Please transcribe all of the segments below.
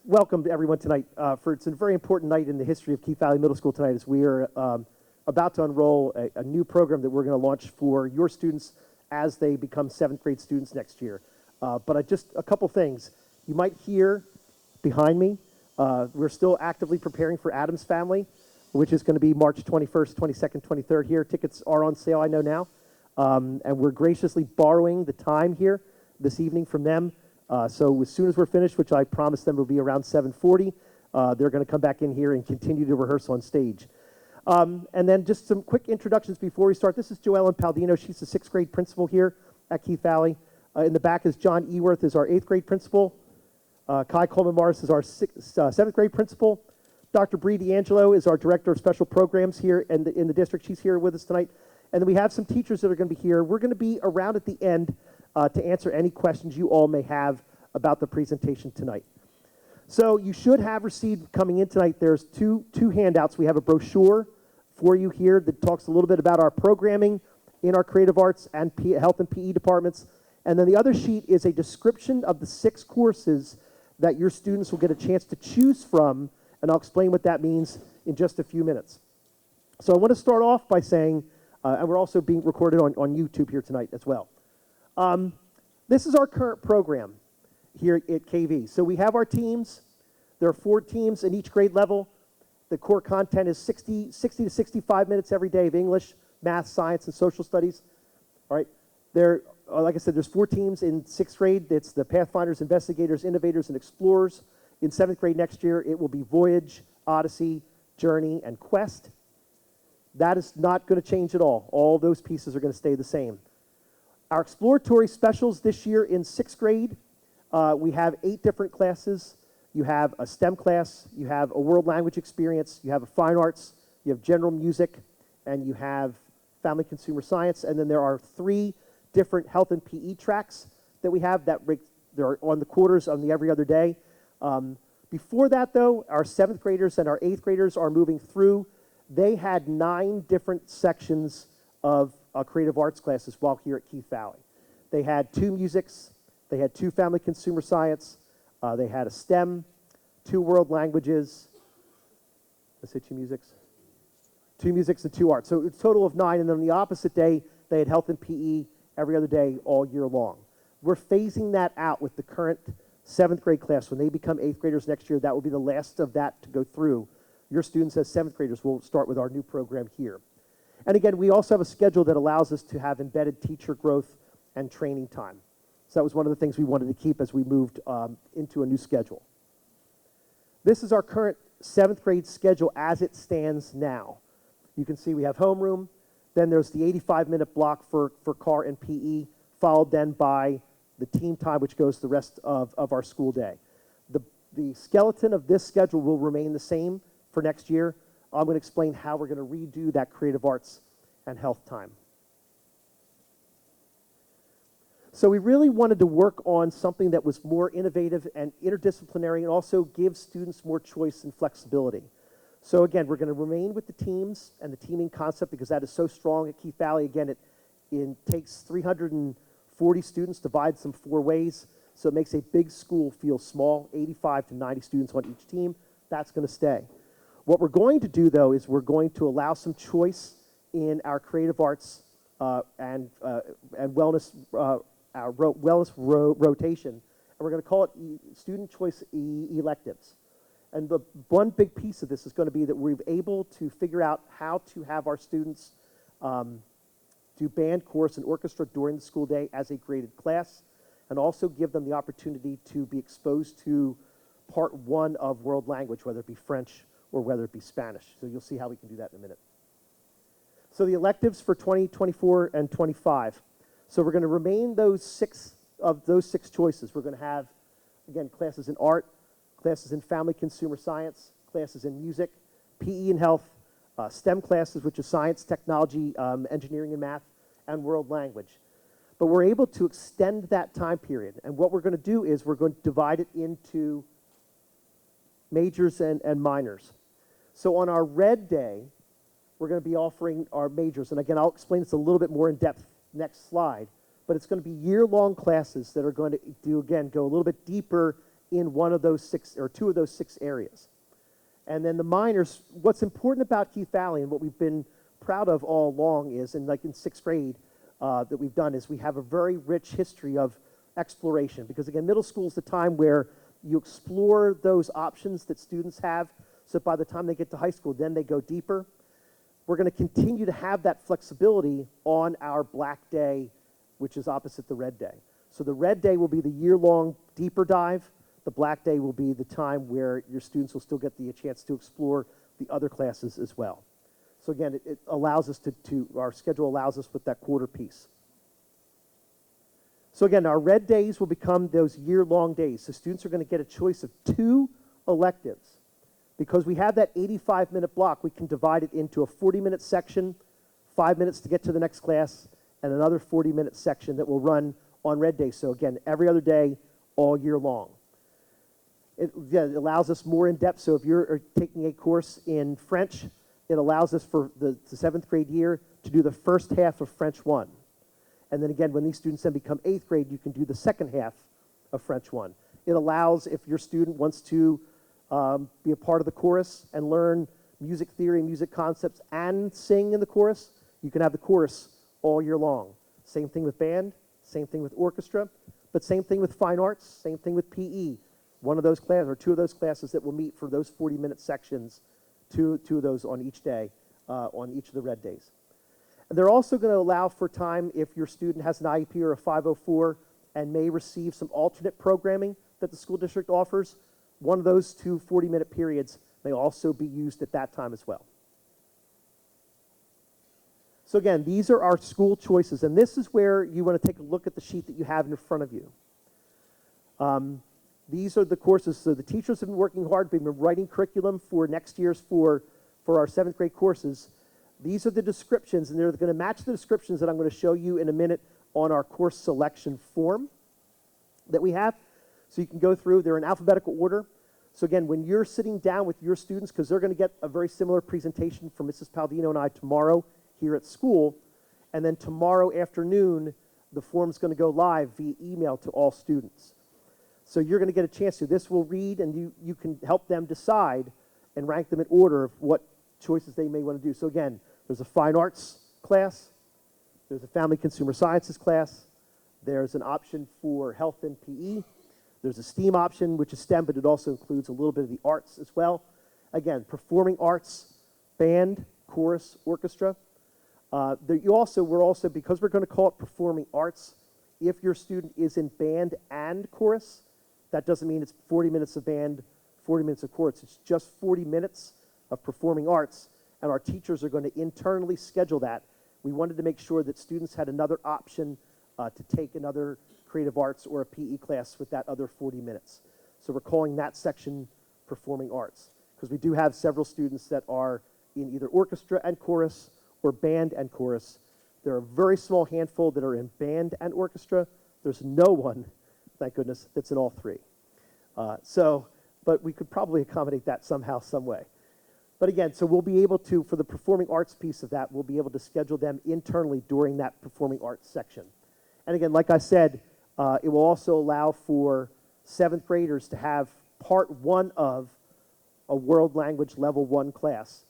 welcome to everyone tonight. It's a very important night in the history of Keith Valley Middle School tonight, as we are about to unroll a new program that we're going to launch for your students as they become 7th grade students next year. Just a couple things. You might hear behind me, we're still actively preparing for Adam's Family, which is going to be March 21st, 22nd, 23rd here. Tickets are on sale, I know now. And we're graciously borrowing the time here this evening from them. So as soon as we're finished, which I promised them will be around 7:40, they're going to come back in here and continue to rehearse on stage. And then just some quick introductions before we start. This is Joellen Paldino. She's the 6th grade principal here at Keith Valley. In the back is John Eworth, is our 8th grade principal. Kai Coleman Morris is our 7th grade principal. Dr. Bree D'Angelo is our director of special programs here in the district. She's here with us tonight. And then we have some teachers that are going to be here. We're going to be around at the end to answer any questions you all may have about the presentation tonight. So you should have received, coming in tonight, there's two handouts. We have a brochure for you here that talks a little bit about our programming in our creative arts and health and PE departments. And then the other sheet is a description of the 6 courses that your students will get a chance to choose from, and I'll explain what that means in just a few minutes. So I want to start off by saying, and we're also being recorded on YouTube here tonight as well. This is our current program here at KV. So we have our teams. There are 4 teams in each grade level. The core content is 60 to 65 minutes every day of English, math, science, and social studies. All right. Like I said, there's 4 teams in 6th grade. It's the Pathfinders, Investigators, Innovators, and Explorers. In 7th grade next year, it will be Voyage, Odyssey, Journey, and Quest. That is not going to change at all. All those pieces are going to stay the same. Our exploratory specials this year in 6th grade, we have 8 different classes. You have a STEM class, you have a world language experience, you have a fine arts, you have general music, and you have family consumer science. And then there are 3 different health and PE tracks that we have that they're on the quarters on the every other day. Before that, though, our 7th graders and our 8th graders are moving through. They had 9 different sections of creative arts classes while here at Keith Valley. They had 2 musics, they had 2 family consumer science, they had a STEM, 2 world languages, let's say 2 musics? 2 musics and 2 arts. So it's a total of 9, and then on the opposite day, they had health and PE every other day all year long. We're phasing that out with the current 7th grade class. When they become 8th graders next year, that will be the last of that to go through. Your students as 7th graders will start with our new program here. And again, we also have a schedule that allows us to have embedded teacher growth and training time. So that was one of the things we wanted to keep as we moved into a new schedule. This is our current 7th grade schedule as it stands now. You can see we have homeroom, then there's the 85-minute block for car and PE, followed then by the team time, which goes the rest of our school day. The skeleton of this schedule will remain the same for next year. I'm going to explain how we're going to redo that creative arts and health time. So we really wanted to work on something that was more innovative and interdisciplinary and also give students more choice and flexibility. So again, we're going to remain with the teams and the teaming concept because that is so strong at Keith Valley. Again, it takes 340 students, divides them 4 ways, so it makes a big school feel small, 85 to 90 students on each team. That's going to stay. What we're going to do, though, is we're going to allow some choice in our creative arts and wellness, our wellness rotation, and we're going to call it student choice electives. And the one big piece of this is going to be that we're able to figure out how to have our students do band, chorus, and orchestra during the school day as a graded class, and also give them the opportunity to be exposed to part 1 of world language, whether it be French or whether it be Spanish. So you'll see how we can do that in a minute. So the electives for 2024 and 25. So we're going to remain those 6 choices. We're going to have, again, classes in art, classes in family consumer science, classes in music, PE and health, STEM classes, which is science, technology, engineering and math, and world language. But we're able to extend that time period. And what we're going to do is we're going to divide it into majors and minors. So on our red day, we're going to be offering our majors. And again, I'll explain this a little bit more in depth next slide. But it's going to be year-long classes that are going to go a little bit deeper in one of those six or two of those six areas. And then the minors, what's important about Keith Valley and what we've been proud of all along is, and like in sixth grade that we've done, is we have a very rich history of exploration. Because again, middle school is the time where you explore those options that students have, so by the time they get to high school, then they go deeper. We're going to continue to have that flexibility on our Black Day, which is opposite the Red Day. So the Red Day will be the year-long deeper dive. The Black Day will be the time where your students will still get the chance to explore the other classes as well. So again, it allows us our schedule allows us with that quarter piece. So again, our Red Days will become those year-long days. So students are going to get a choice of 2 electives. Because we have that 85-minute block, we can divide it into a 40-minute section, 5 minutes to get to the next class, and another 40-minute section that will run on Red Day. So again, every other day, all year long. It allows us more in depth. So if you're taking a course in French, it allows us for the 7th grade year to do the first half of French 1. And then again, when these students then become 8th grade, you can do the second half of French 1. It allows, if your student wants to be a part of the chorus and learn music theory, music concepts, and sing in the chorus, you can have the chorus all year long. Same thing with band, same thing with orchestra, but same thing with fine arts, same thing with PE. One of those classes, or 2 of those classes that will meet for those 40-minute sections, two of those on each day, on each of the Red Days. And they're also going to allow for time if your student has an IEP or a 504 and may receive some alternate programming that the school district offers. One of those 2 40-minute periods may also be used at that time as well. So again, these are our school choices, and this is where you want to take a look at the sheet that you have in front of you. These are the courses. So the teachers have been working hard. We've been writing curriculum for next year's for our 7th grade courses. These are the descriptions, and they're going to match the descriptions that I'm going to show you in a minute on our course selection form that we have. So you can go through. They're in alphabetical order. So again, when you're sitting down with your students, because they're going to get a very similar presentation from Mrs. Paldino and I tomorrow here at school, and then tomorrow afternoon, the form's going to go live via email to all students. So you're going to get a chance to. This will read, and you can help them decide and rank them in order of what choices they may want to do. So again, there's a fine arts class. There's a family consumer sciences class. There's an option for health and PE. There's a STEAM option, which is STEM, but it also includes a little bit of the arts as well. Again, performing arts, band, chorus, orchestra. We're also, because we're going to call it performing arts, if your student is in band and chorus, that doesn't mean it's 40 minutes of band, 40 minutes of chorus. It's just 40 minutes of performing arts, and our teachers are going to internally schedule that. We wanted to make sure that students had another option to take another creative arts or a PE class with that other 40 minutes. So we're calling that section performing arts, because we do have several students that are in either orchestra and chorus or band and chorus. There are a very small handful that are in band and orchestra. There's no one, thank goodness, that's in all 3. But we could probably accommodate that somehow, some way. But again, so we'll be able to, for the performing arts piece of that, we'll be able to schedule them internally during that performing arts section. And again, like I said, it will also allow for 7th graders to have part 1 of a world language level 1 class.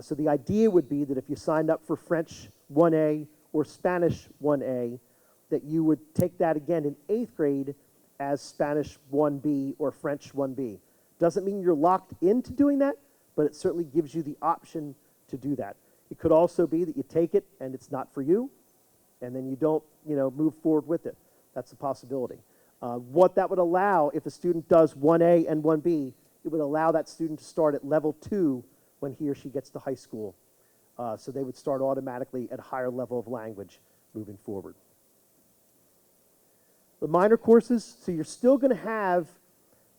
So the idea would be that if you signed up for French 1A or Spanish 1A, that you would take that again in 8th grade as Spanish 1B or French 1B. Doesn't mean you're locked into doing that, but it certainly gives you the option to do that. It could also be that you take it and it's not for you, and then you don't, move forward with it. That's a possibility. What that would allow, if a student does 1A and 1B, it would allow that student to start at level 2 when he or she gets to high school. So they would start automatically at a higher level of language moving forward. The minor courses, so you're still going to have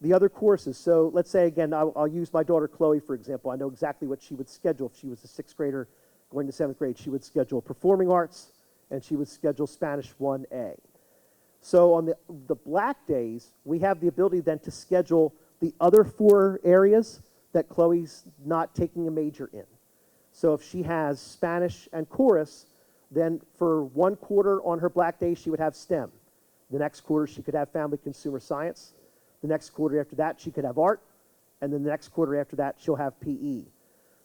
the other courses. So let's say, again, I'll use my daughter Chloe, for example. I know exactly what she would schedule if she was a 6th grader going to 7th grade. She would schedule performing arts, and she would schedule Spanish 1A. So on the Black Days, we have the ability then to schedule the other 4 areas that Chloe's not taking a major in. So if she has Spanish and chorus, then for 1 quarter on her Black Day, she would have STEM. The next quarter, she could have family consumer science. The next quarter after that, she could have art. And then the next quarter after that, she'll have PE.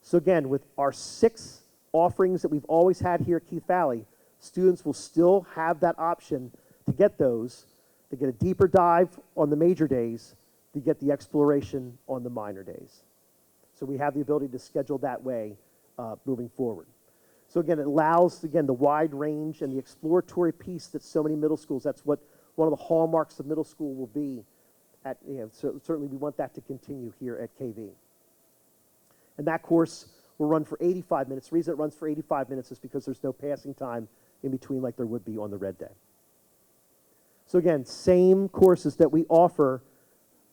So again, with our 6 offerings that we've always had here at Keith Valley, students will still have that option to get those, to get a deeper dive on the major days, to get the exploration on the minor days. So we have the ability to schedule that way moving forward. So again, it allows, again, the wide range and the exploratory piece that so many middle schools, that's what one of the hallmarks of middle school will be. So certainly we want that to continue here at KV. And that course will run for 85 minutes. The reason it runs for 85 minutes is because there's no passing time in between like there would be on the red day. So again, same courses that we offer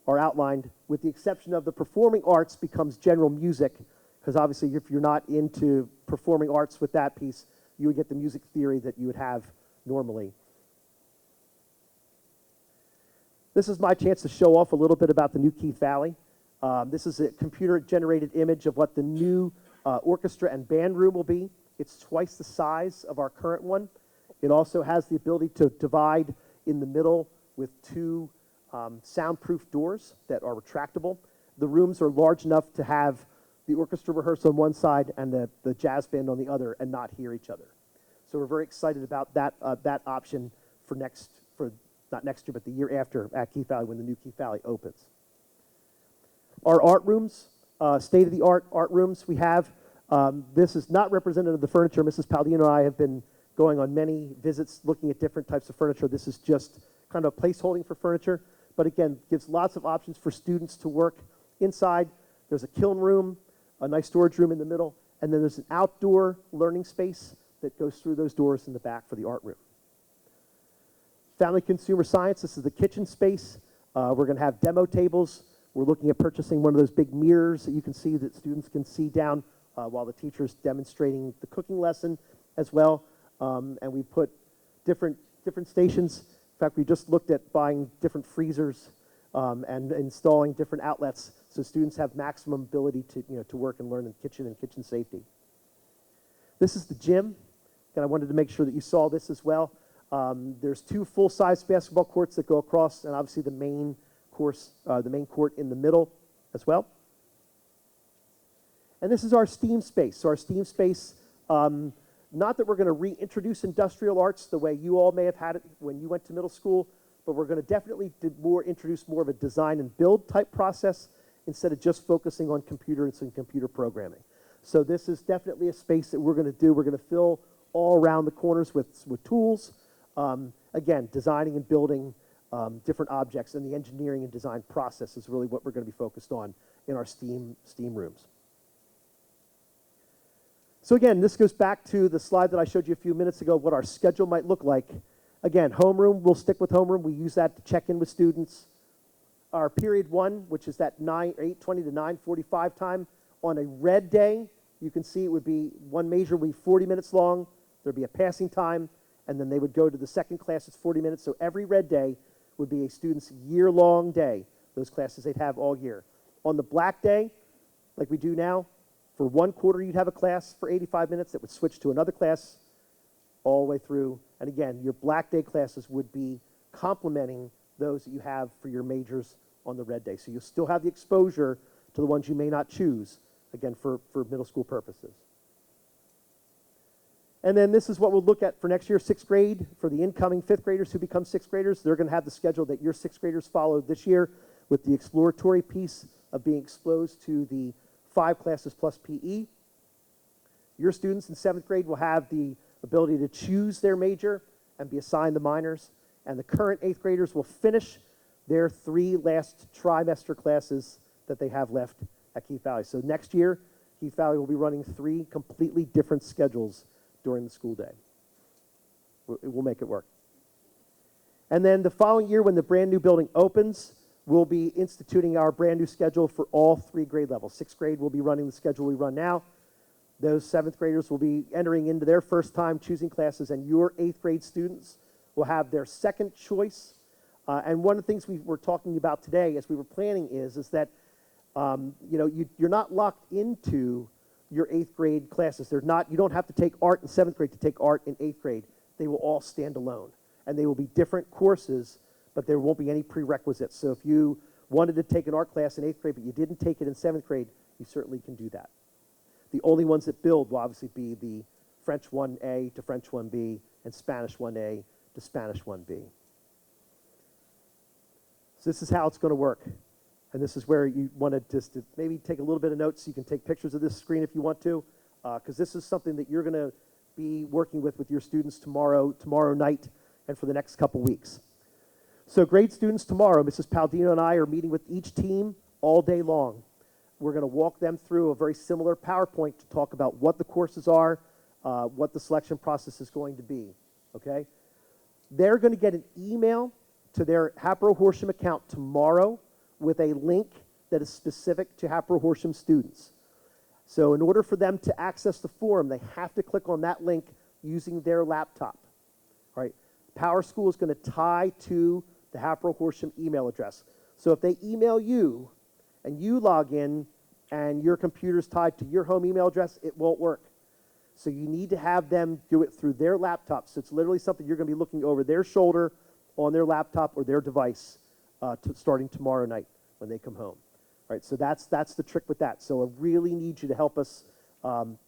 are outlined, with the exception of the performing arts becomes general music, because obviously if you're not into performing arts with that piece, you would get the music theory that you would have normally. This is my chance to show off a little bit about the new Keith Valley. This is a computer-generated image of what the new orchestra and band room will be. It's twice the size of our current one. It also has the ability to divide in the middle with 2 soundproof doors that are retractable. The rooms are large enough to have the orchestra rehearse on one side and the jazz band on the other and not hear each other. So we're very excited about that, that option for not next year, but the year after at Keith Valley when the new Keith Valley opens. Our art rooms, state-of-the-art art rooms we have. This is not representative of the furniture. Mrs. Paldino and I have been going on many visits looking at different types of furniture. This is just kind of placeholding for furniture, but again, gives lots of options for students to work inside. There's a kiln room, a nice storage room in the middle, and then there's an outdoor learning space that goes through those doors in the back for the art room. Family Consumer Science, this is the kitchen space. We're going to have demo tables. We're looking at purchasing one of those big mirrors that you can see that students can see down while the teacher's demonstrating the cooking lesson as well. And we put different stations. In fact, we just looked at buying different freezers and installing different outlets so students have maximum ability to work and learn in the kitchen and kitchen safety. This is the gym, and I wanted to make sure that you saw this as well. There's 2 full-size basketball courts that go across, and obviously the main court in the middle as well. And this is our STEAM space. So our STEAM space, not that we're going to reintroduce industrial arts the way you all may have had it when you went to middle school, but we're going to definitely introduce more of a design and build type process instead of just focusing on computers and computer programming. So this is definitely a space that we're going to do. We're going to fill all around the corners with tools. Again, designing and building different objects, and the engineering and design process is really what we're going to be focused on in our STEAM rooms. So again, this goes back to the slide that I showed you a few minutes ago, what our schedule might look like. Again, homeroom, we'll stick with homeroom. We use that to check in with students. Our period 1, which is that 8:20 to 9:45 time, on a red day, you can see it would be one major would be 40 minutes long. There'd be a passing time, and then they would go to the second class. It's 40 minutes. So every red day would be a student's year-long day, those classes they'd have all year. On the black day, like we do now, for one quarter you'd have a class for 85 minutes that would switch to another class all the way through. And again, your black day classes would be complementing those that you have for your majors on the red day. So you'll still have the exposure to the ones you may not choose, again, for middle school purposes. And then this is what we'll look at for next year, 6th grade. For the incoming 5th graders who become 6th graders, they're going to have the schedule that your 6th graders followed this year, with the exploratory piece of being exposed to the 5 classes plus PE. Your students in 7th grade will have the ability to choose their major and be assigned the minors. And the current 8th graders will finish their 3 last trimester classes that they have left at Keith Valley. So next year, Keith Valley will be running 3 completely different schedules during the school day. We'll make it work. And then the following year, when the brand new building opens, we'll be instituting our brand new schedule for all 3 grade levels. 6th grade will be running the schedule we run now. Those 7th graders will be entering into their first time choosing classes, and your 8th grade students will have their second choice. And one of the things we were talking about today as we were planning is that you're not locked into your 8th grade classes. You don't have to take art in 7th grade to take art in 8th grade. They will all stand alone. And they will be different courses, but there won't be any prerequisites. So if you wanted to take an art class in 8th grade, but you didn't take it in 7th grade, you certainly can do that. The only ones that build will obviously be the French 1A to French 1B and Spanish 1A to Spanish 1B. So this is how it's going to work. And this is where you want to just maybe take a little bit of notes. You can take pictures of this screen if you want to, because this is something that you're going to be working with your students tomorrow night and for the next couple weeks. So grade students tomorrow, Mrs. Paldino and I are meeting with each team all day long. We're going to walk them through a very similar PowerPoint to talk about what the courses are, what the selection process is going to be, okay? They're going to get an email to their Hatboro-Horsham account tomorrow with a link that is specific to Hatboro-Horsham students. So in order for them to access the forum, they have to click on that link using their laptop, right? PowerSchool is going to tie to the Hatboro-Horsham email address. So if they email you and you log in and your computer's tied to your home email address, it won't work. So you need to have them do it through their laptop. So it's literally something you're going to be looking over their shoulder on their laptop or their device starting tomorrow night when they come home. All right, so that's the trick with that. So I really need you to help us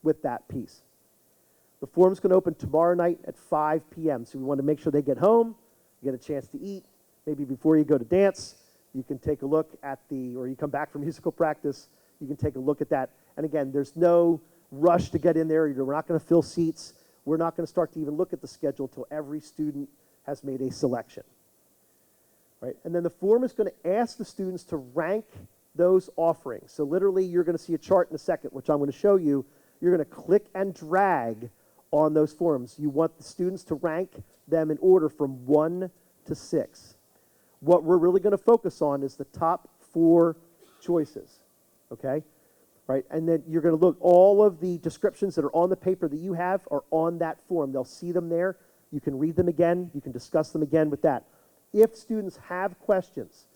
with that piece. The forum's going to open tomorrow night at 5 p.m. So we want to make sure they get home, you get a chance to eat. Maybe before you go to dance, you can take a look at or you come back from musical practice, you can take a look at that. And again, there's no rush to get in there. We're not going to fill seats. We're not going to start to even look at the schedule until every student has made a selection. Right? And then the forum is going to ask the students to rank those offerings. So literally, you're going to see a chart in a second, which I'm going to show you. You're going to click and drag on those forums. You want the students to rank them in order from 1 to 6. What we're really going to focus on is the top 4 choices, okay? Right, and then you're going to look, all of the descriptions that are on the paper that you have are on that form. They'll see them there. You can read them again. You can discuss them again with that. If students have questions,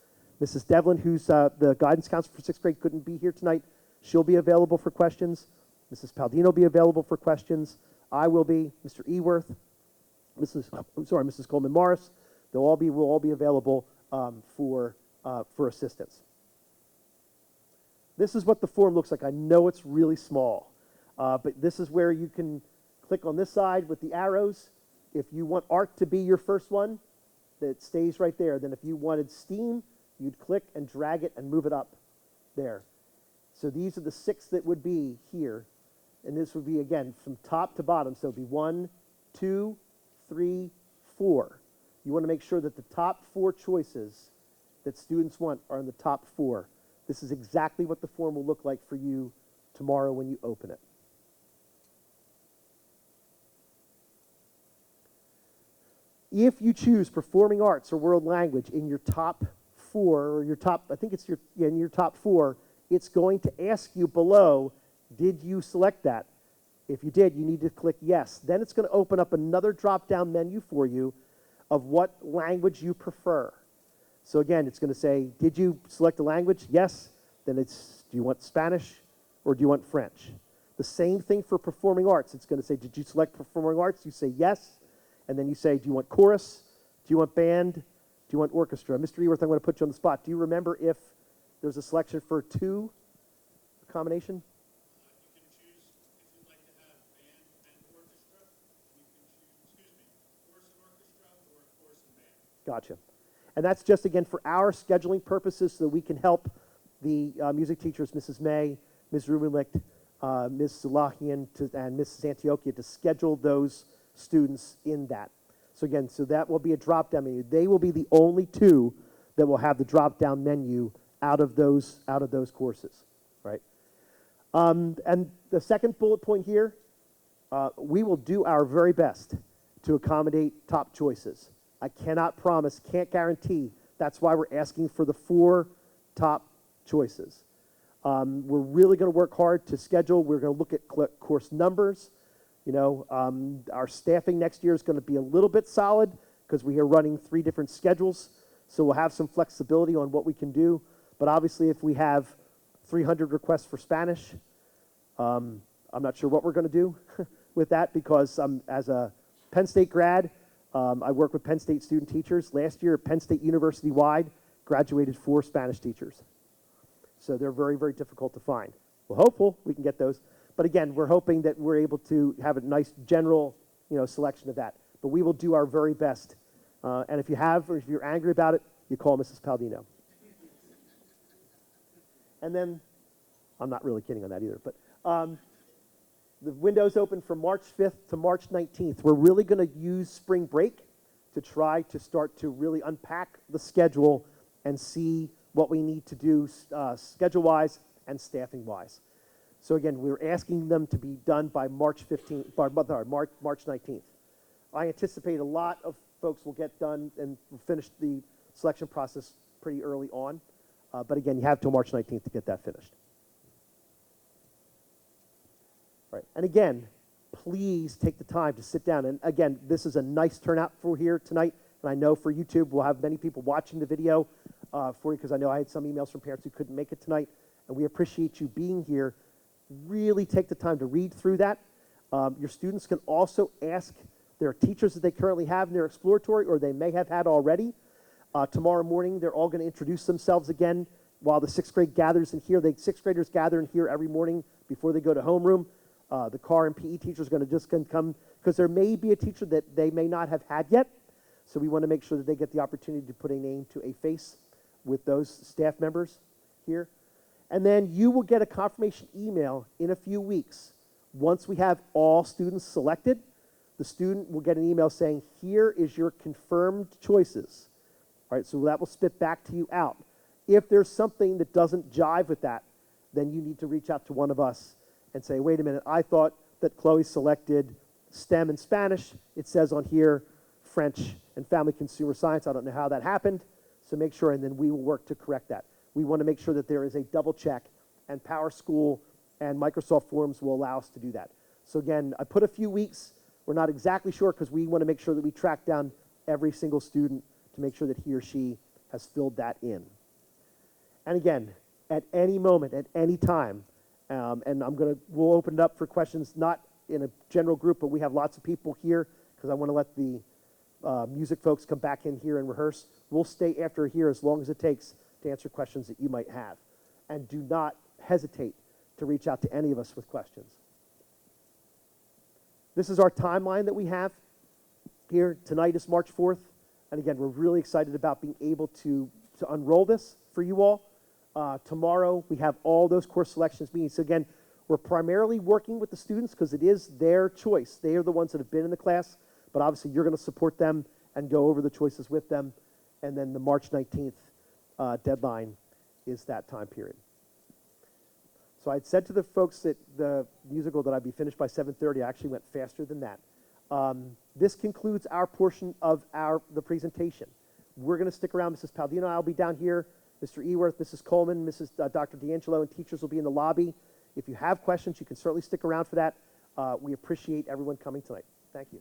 Mrs. Devlin, who's the guidance counselor for 6th grade, couldn't be here tonight. She'll be available for questions. Mrs. Paldino will be available for questions. I will be. Mr. Eworth, Mrs. Coleman Morris. We'll all be available for assistance. This is what the form looks like. I know it's really small, but this is where you can click on this side with the arrows. If you want art to be your first one, that stays right there. Then if you wanted STEAM, you'd click and drag it and move it up there. So these are the 6 that would be here. And this would be, again, from top to bottom. So it would be 1, 2, 3, 4. You want to make sure that the top 4 choices that students want are in the top 4. This is exactly what the form will look like for you tomorrow when you open it. If you choose performing arts or world language in your top 4, or your top, I think it's in your top 4, it's going to ask you below, did you select that? If you did, you need to click yes. Then it's going to open up another drop-down menu for you of what language you prefer. So again, it's going to say, did you select a language? Yes. Then it's, do you want Spanish or do you want French? The same thing for performing arts. It's going to say, did you select performing arts? You say yes. And then you say, do you want chorus? Do you want band? Do you want orchestra? Mr. Eworth, I'm going to put you on the spot. Do you remember if there's a selection for 2 combination? You can choose, if you'd like to have band and orchestra, you can choose, chorus and orchestra or chorus and band. Gotcha. And that's just, again, for our scheduling purposes so that we can help the music teachers, Mrs. May, Ms. Rubenlicht, Ms. Salahian, and Mrs. Antiochia, to schedule those students in that. So again, so that will be a drop-down menu. They will be the only 2 that will have the drop-down menu out of those courses, right? And the second bullet point here, we will do our very best to accommodate top choices. I cannot promise, can't guarantee. That's why we're asking for the 4 top choices. We're really going to work hard to schedule. We're going to look at course numbers. You know, our staffing next year is going to be a little bit solid because we are running 3 different schedules. So we'll have some flexibility on what we can do. But obviously, if we have 300 requests for Spanish, I'm not sure what we're going to do with that because as a Penn State grad, I work with Penn State student teachers. Last year, Penn State University-wide, graduated 4 Spanish teachers. So they're very, very difficult to find. We're hopeful we can get those. But again, we're hoping that we're able to have a nice general, selection of that. But we will do our very best. And if you have, or if you're angry about it, you call Mrs. Paldino. And then, I'm not really kidding on that either, but the window's open from March 5th to March 19th. We're really going to use spring break to try to start to really unpack the schedule and see what we need to do schedule-wise and staffing-wise. So again, we're asking them to be done by March 15th, March 19th. I anticipate a lot of folks will get done and finish the selection process pretty early on. But again, you have till March 19th to get that finished. Right. And again, please take the time to sit down. And again, this is a nice turnout for here tonight. And I know for YouTube, we'll have many people watching the video for you, because I know I had some emails from parents who couldn't make it tonight. And we appreciate you being here. Really take the time to read through that. Your students can also ask their teachers that they currently have in their exploratory, or they may have had already. Tomorrow morning, they're all going to introduce themselves again while the 6th grade gathers in here. The 6th graders gather in here every morning before they go to homeroom. The car and PE teacher is going to come, because there may be a teacher that they may not have had yet. So we want to make sure that they get the opportunity to put a name to a face with those staff members here. And then you will get a confirmation email in a few weeks. Once we have all students selected, the student will get an email saying, here is your confirmed choices. All right, so that will spit back to you out. If there's something that doesn't jive with that, then you need to reach out to one of us and say, wait a minute, I thought that Chloe selected STEM and Spanish. It says on here French and Family Consumer Science. I don't know how that happened. So make sure, and then we will work to correct that. We want to make sure that there is a double check, and PowerSchool and Microsoft Forms will allow us to do that. So again, I put a few weeks. We're not exactly sure, because we want to make sure that we track down every single student to make sure that he or she has filled that in. And again, at any moment, at any time, and we'll open it up for questions, not in a general group, but we have lots of people here, because I want to let the music folks come back in here and rehearse. We'll stay after here as long as it takes to answer questions that you might have. And do not hesitate to reach out to any of us with questions. This is our timeline that we have here. Tonight is March 4th. And again, we're really excited about being able to unroll this for you all. Tomorrow, we have all those course selections meetings. So again, we're primarily working with the students because it is their choice. They are the ones that have been in the class, but obviously you're going to support them and go over the choices with them. And then the March 19th deadline is that time period. So I'd said to the folks at the musical that I'd be finished by 7:30. I actually went faster than that. This concludes our portion of the presentation. We're going to stick around. Mrs. Paldino and I will be down here. Mr. Eworth, Mrs. Coleman, Dr. D'Angelo, and teachers will be in the lobby. If you have questions, you can certainly stick around for that. We appreciate everyone coming tonight. Thank you.